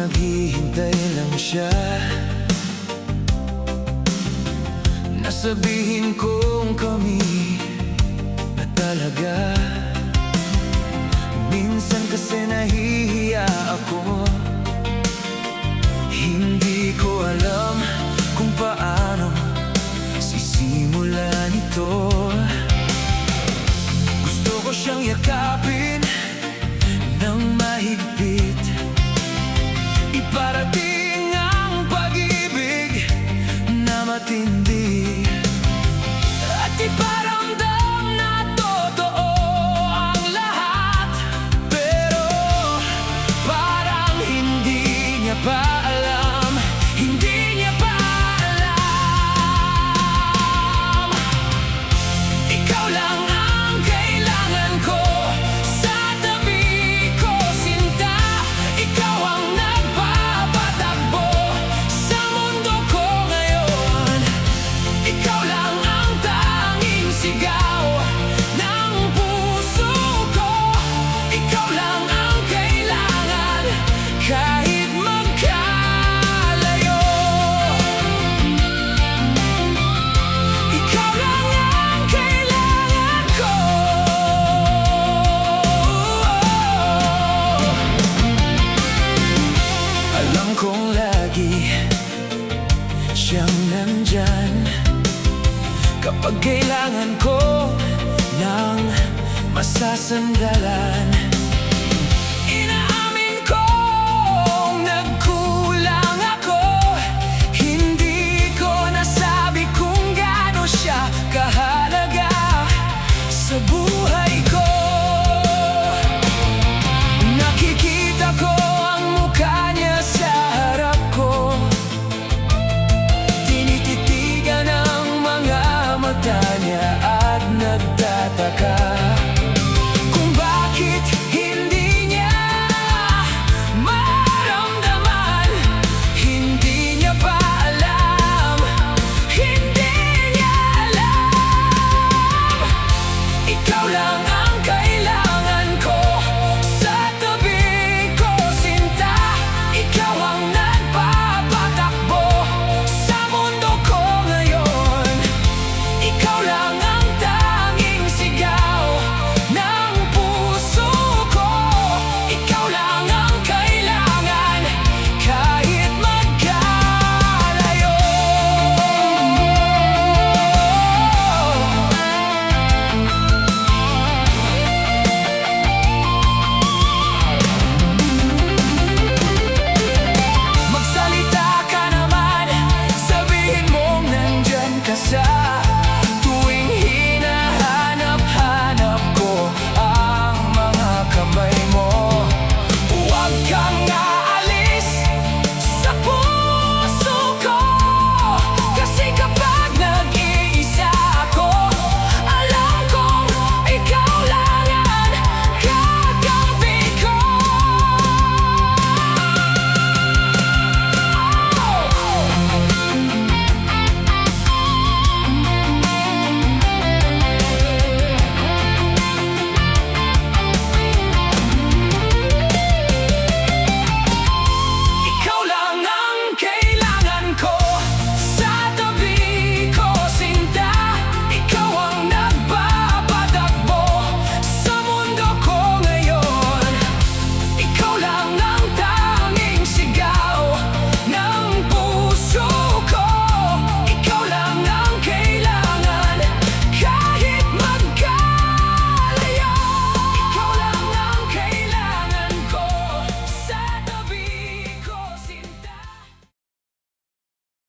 naghihintay lang siya nasabihin kong kami na talaga. Minsan kasi nahihiya ako, hindi ko alam kung paano sisimulan ito. Gusto ko siyang yakapin ng mahigpit, iparating ang pag-ibig na matindi, at iparamdam na totoo ang lahat. Pero parang hindi niya pa alam, hindi niya pa alam. Ikaw lang ang kailangan ko sa tabi ko, sinta. Ikaw ang nagpapatakbo sa mundo ko ngayon. Ikaw lang ang tanging sigaw ng puso ko. Ikaw lang ang kailangan kahit magkalayo. Ikaw lang ang kailangan ko. Alam kong lagi siyang nandyan kapag kailangan ko ng masasandalan.